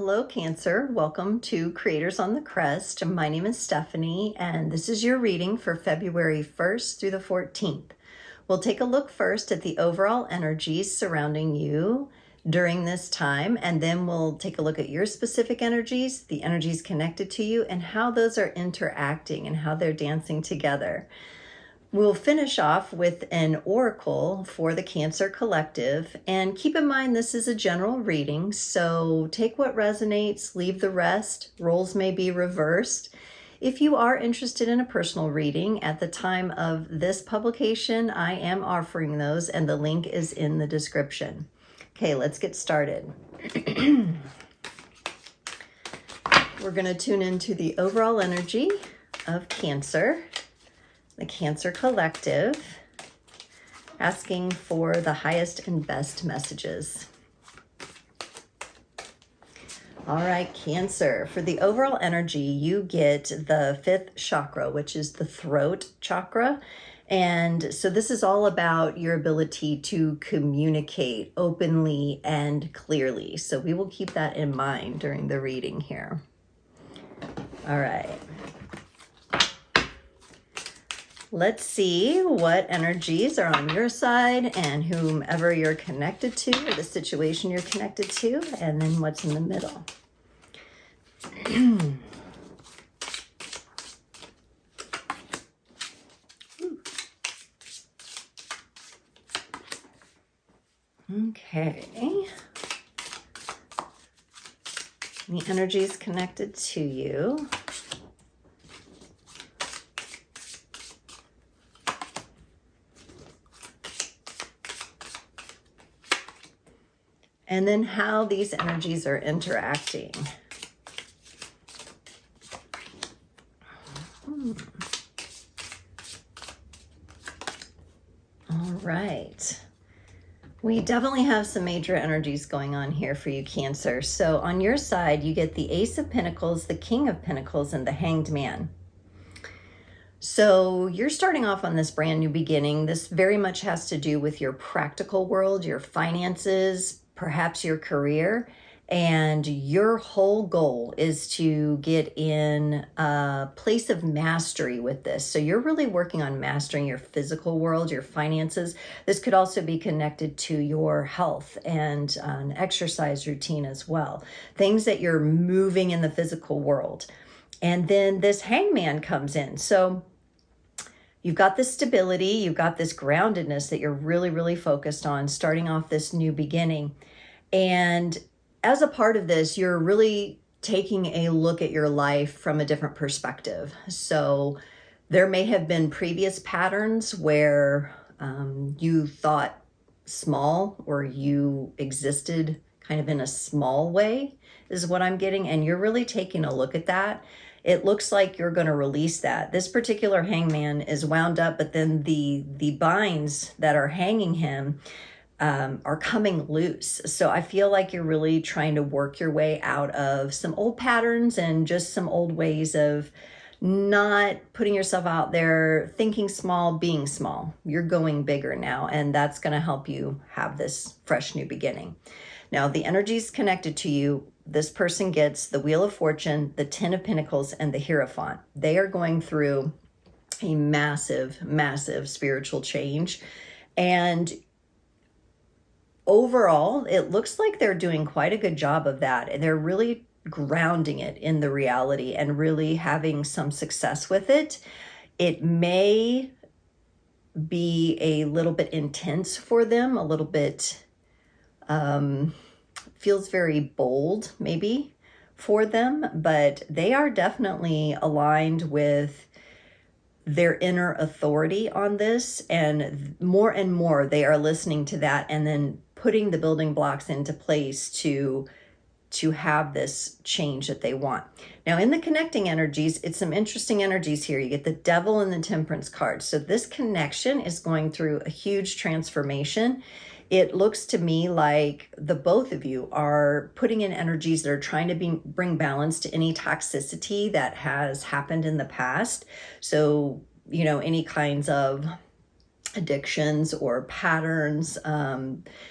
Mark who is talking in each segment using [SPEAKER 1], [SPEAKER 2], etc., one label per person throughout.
[SPEAKER 1] hello Cancer. Welcome to Creators on the Crest. My name is Stephanie and this is your reading for February 1st through the 14th. We'll take a look first at the overall energies surrounding you during this time, and then we'll take a look at your specific energies, the energies connected to you, and how those are interacting and how they're dancing together. We'll finish off with an oracle for the Cancer Collective, and keep in mind this is a general reading, so take what resonates, leave the rest. Roles may be reversed. If you are interested in a personal reading, at the time of this publication, I am offering those, and the link is in the description. Okay, let's get started. We're going to tune into the overall energy of Cancer. The Cancer Collective, asking for the highest and best messages. All right, Cancer, for the overall energy, you get the 5th chakra, which is the throat chakra. And so this is all about your ability to communicate openly and clearly. So we will keep that in mind during the reading here. All right. Let's see what energies are on your side and whomever you're connected to, or the situation you're connected to, and then what's in the middle. Okay. The energies connected to you. And then how these energies are interacting. All right. We definitely have some major energies going on here for you, Cancer. So on your side, you get the Ace of Pentacles, the King of Pentacles, and the Hanged Man. So you're starting off on this brand new beginning. This very much has to do with your practical world, your finances, perhaps your career, and your whole goal is to get in a place of mastery with this. So you're really working on mastering your physical world, your finances. This could also be connected to your health and an exercise routine as well. Things that you're moving in the physical world. And then this Hangman comes in. So you've got this stability, you've got this groundedness that you're really, really focused on starting off this new beginning. And as a part of this, you're really taking a look at your life from a different perspective. So there may have been previous patterns where you thought small, or you existed kind of in a small way, is what I'm getting. And you're really taking a look at that. It looks like you're going to release that. This particular Hangman is wound up, but then the binds that are hanging him are coming loose. So I feel like you're really trying to work your way out of some old patterns and just some old ways of not putting yourself out there, thinking small, being small. You're going bigger now, and that's going to help you have this fresh new beginning. Now, the energies connected to you, this person gets the Wheel of Fortune, the 10 of Pentacles, and the Hierophant. They are going through a massive, massive spiritual change. And overall, it looks like they're doing quite a good job of that. And they're really grounding it in the reality and really having some success with it. It may be a little bit intense for them, a little bit feels very bold maybe for them, but they are definitely aligned with their inner authority on this, and more they are listening to that and then putting the building blocks into place to have this change that they want. Now, in the connecting energies, it's some interesting energies here. You get the Devil and the Temperance card. So this connection is going through a huge transformation. It looks to me like the both of you are putting in energies that are trying to bring balance to any toxicity that has happened in the past. So, you know, any kinds of addictions or patterns.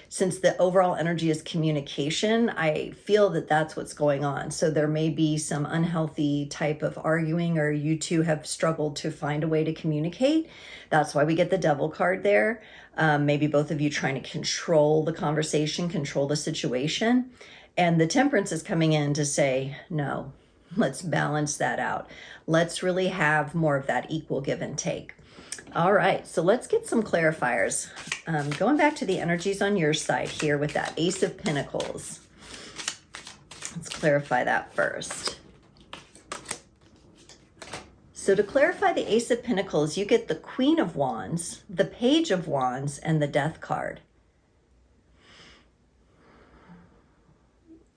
[SPEAKER 1] Since the overall energy is communication, I feel that that's what's going on. So there may be some unhealthy type of arguing, or you two have struggled to find a way to communicate. That's why we get the Devil card there. Maybe both of you trying to control the conversation, control the situation. And the Temperance is coming in to say, no, let's balance that out. Let's really have more of that equal give and take. All right, so let's get some clarifiers. Going back to the energies on your side here with that Ace of Pentacles. Let's clarify that first. So to clarify the Ace of Pentacles, you get the Queen of Wands, the Page of Wands, and the Death card.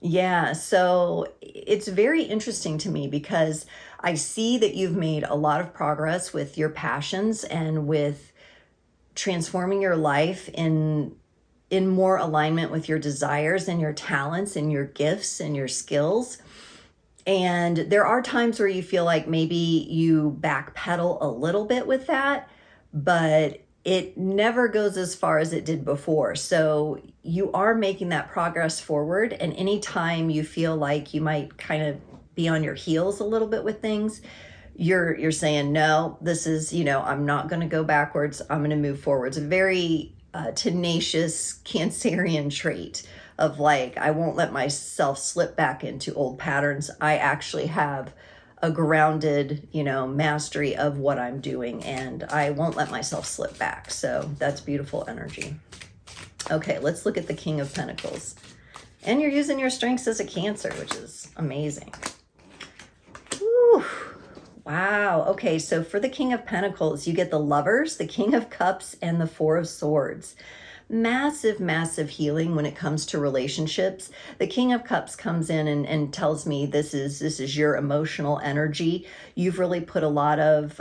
[SPEAKER 1] Yeah, so it's very interesting to me because I see that you've made a lot of progress with your passions and with transforming your life in more alignment with your desires and your talents and your gifts and your skills. And there are times where you feel like maybe you backpedal a little bit with that, but it never goes as far as it did before. So you are making that progress forward. And anytime you feel like you might kind of be on your heels a little bit with things, you're saying, no, this is, I'm not going to go backwards. I'm going to move forwards. A very tenacious Cancerian trait of like, I won't let myself slip back into old patterns. I actually have a grounded, mastery of what I'm doing, and I won't let myself slip back. So that's beautiful energy. Okay, let's look at the King of Pentacles. And you're using your strengths as a Cancer, which is amazing. Whew. Wow. Okay, so for the King of Pentacles, you get the Lovers, the King of Cups, and the Four of Swords. Massive, massive healing when it comes to relationships. The King of Cups comes in and tells me this is your emotional energy. You've really put a lot of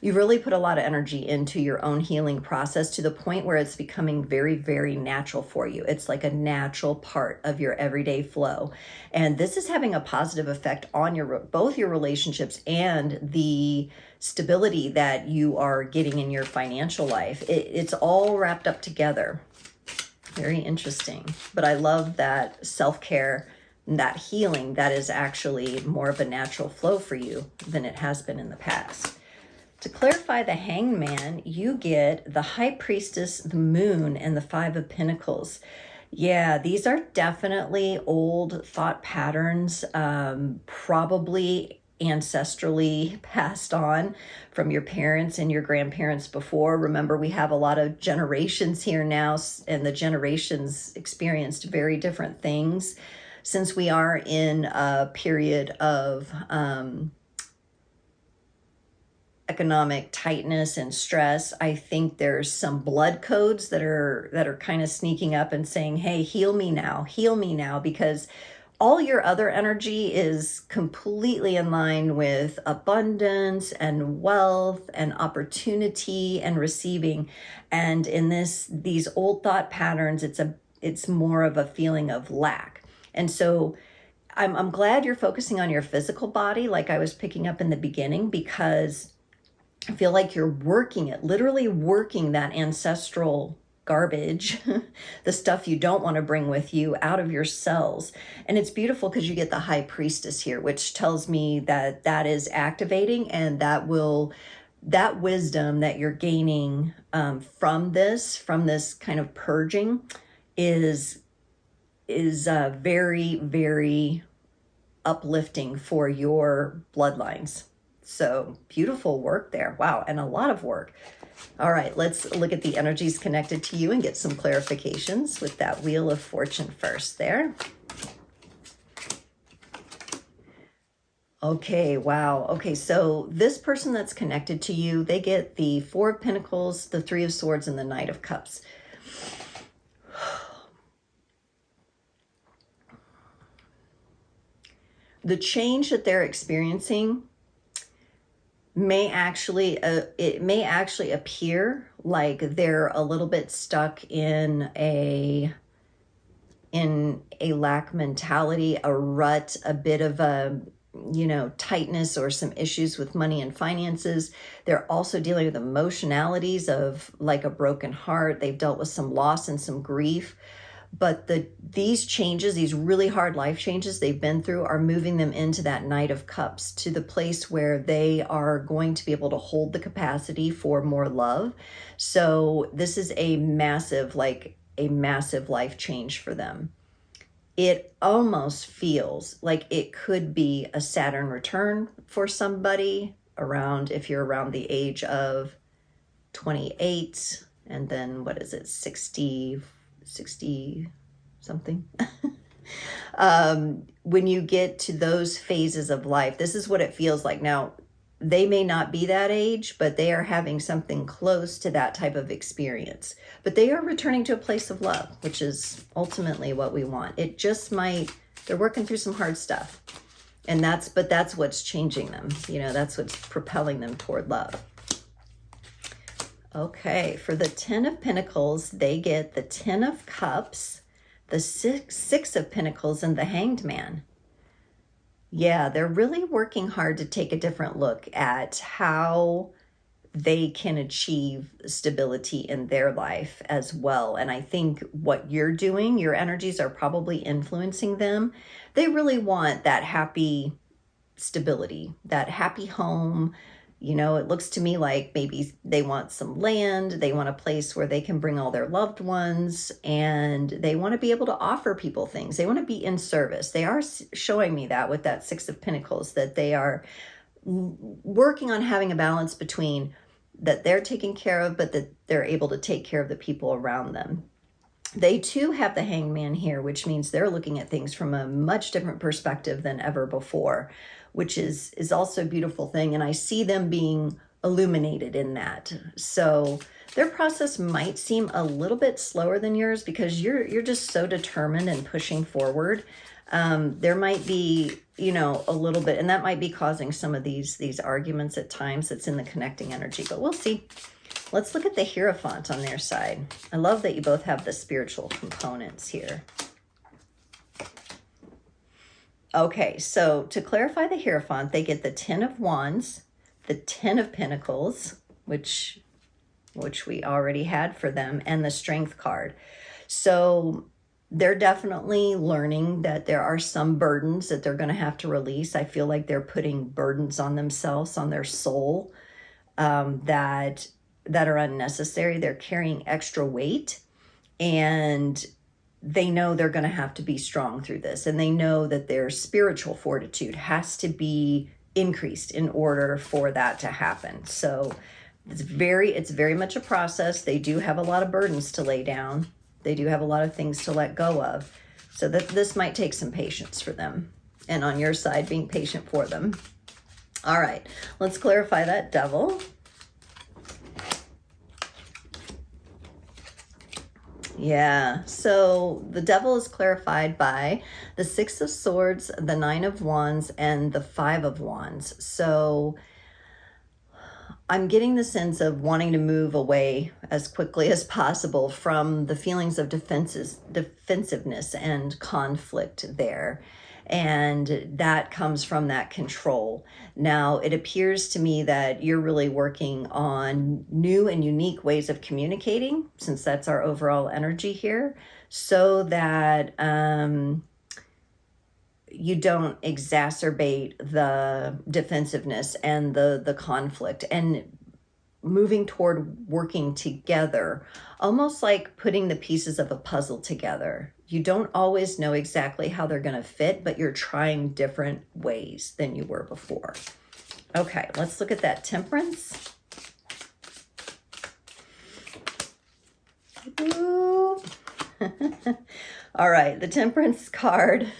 [SPEAKER 1] energy into your own healing process to the point where it's becoming very, very natural for you. It's like a natural part of your everyday flow. And this is having a positive effect on both your relationships and the stability that you are getting in your financial life. It's all wrapped up together. Very interesting. But I love that self-care, that healing, that is actually more of a natural flow for you than it has been in the past. To clarify the Hangman, you get the High Priestess, the Moon, and the Five of Pentacles. Yeah, these are definitely old thought patterns, probably ancestrally passed on from your parents and your grandparents before. Remember, we have a lot of generations here now, and the generations experienced very different things. Since we are in a period of economic tightness and stress, I think there's some blood codes that are kind of sneaking up and saying, hey, heal me now, because all your other energy is completely in line with abundance and wealth and opportunity and receiving. And in these old thought patterns, it's more of a feeling of lack. And so I'm glad you're focusing on your physical body, like I was picking up in the beginning, because I feel like you're literally working that ancestral garbage, the stuff you don't want to bring with you, out of your cells. And it's beautiful because you get the High Priestess here, which tells me that is activating, and that wisdom that you're gaining from this kind of purging is very, very uplifting for your bloodlines. So beautiful work there. Wow. And a lot of work. All right, let's look at the energies connected to you and get some clarifications with that Wheel of Fortune first there. Okay, wow. Okay, so this person that's connected to you, they get the Four of Pentacles, the Three of Swords, and the Knight of Cups. The change that they're experiencing may actually appear like they're a little bit stuck in a lack mentality, a rut, a bit of a tightness or some issues with money and finances. They're also dealing with emotionalities of like a broken heart. They've dealt with some loss and some grief. But these changes, these really hard life changes they've been through, are moving them into that Knight of Cups, to the place where they are going to be able to hold the capacity for more love. So this is a massive life change for them. It almost feels like it could be a Saturn return for somebody around, if you're around the age of 28, and then what is it, 60 something. When you get to those phases of life, this is what it feels like. Now, they may not be that age, but they are having something close to that type of experience. But they are returning to a place of love, which is ultimately what we want. It just might, they're working through some hard stuff. And that's what's changing them. That's what's propelling them toward love. Okay, for the 10 of Pentacles, they get the 10 of Cups, the Six of Pentacles, and the Hanged Man. Yeah, they're really working hard to take a different look at how they can achieve stability in their life as well. And I think what you're doing, your energies are probably influencing them. They really want that happy stability, that happy home. It looks to me like maybe they want some land, they want a place where they can bring all their loved ones, and they want to be able to offer people things. They want to be in service. They are showing me that with that Six of Pentacles, that they are working on having a balance between that they're taken care of, but that they're able to take care of the people around them. They too have the Hanged Man here, which means they're looking at things from a much different perspective than ever before, which is also a beautiful thing. And I see them being illuminated in that. So their process might seem a little bit slower than yours because you're just so determined and pushing forward. There might be, a little bit, and that might be causing some of these arguments at times. That's in the connecting energy, but we'll see. Let's look at the Hierophant on their side. I love that you both have the spiritual components here. Okay, so to clarify the Hierophant, they get the 10 of Wands, the 10 of Pentacles, which we already had for them, and the Strength card. So they're definitely learning that there are some burdens that they're going to have to release. I feel like they're putting burdens on themselves, on their soul, that are unnecessary. They're carrying extra weight, and they know they're going to have to be strong through this. And they know that their spiritual fortitude has to be increased in order for that to happen. So it's very much a process. They do have a lot of burdens to lay down. They do have a lot of things to let go of. So that this might take some patience for them. And on your side, being patient for them. All right, let's clarify that Devil. Yeah, so the Devil is clarified by the Six of Swords, the Nine of Wands, and the Five of Wands. So I'm getting the sense of wanting to move away as quickly as possible from the feelings of defensiveness and conflict there. And that comes from that control. Now, it appears to me that you're really working on new and unique ways of communicating, since that's our overall energy here, so that you don't exacerbate the defensiveness and the conflict, and moving toward working together, almost like putting the pieces of a puzzle together. You don't always know exactly how they're going to fit, but you're trying different ways than you were before. Okay, let's look at that Temperance. Ooh. All right, the Temperance card,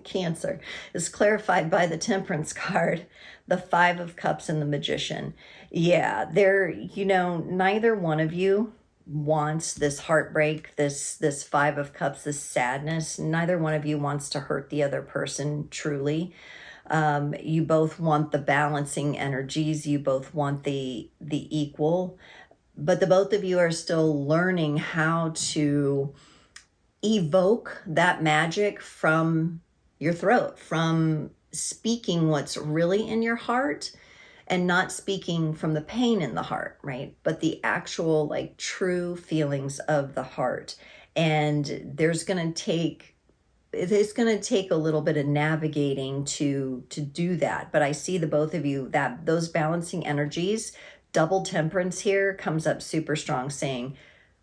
[SPEAKER 1] Cancer, is clarified by the Temperance card, the Five of Cups, and the Magician. Yeah, neither one of you wants this heartbreak, this Five of Cups, this sadness. Neither one of you wants to hurt the other person truly. You both want the balancing energies. You both want the equal, but the both of you are still learning how to evoke that magic from your throat, from speaking what's really in your heart, and not speaking from the pain in the heart, right? But the actual, like, true feelings of the heart. And it's going to take a little bit of navigating to do that. But I see the both of you, that those balancing energies, double temperance here comes up super strong, saying,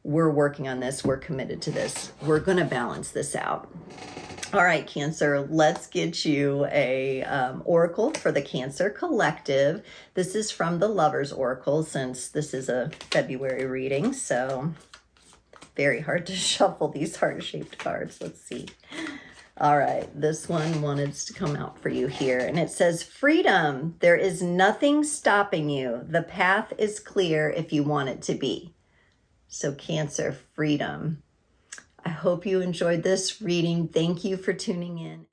[SPEAKER 1] we're working on this, we're committed to this, we're going to balance this out. All right, Cancer, let's get you a oracle for the Cancer Collective. This is from the Lovers Oracle, since this is a February reading, so very hard to shuffle these heart-shaped cards. Let's see. All right, this one wanted to come out for you here, and it says, freedom. There is nothing stopping you. The path is clear if you want it to be. So Cancer, freedom. I hope you enjoyed this reading. Thank you for tuning in.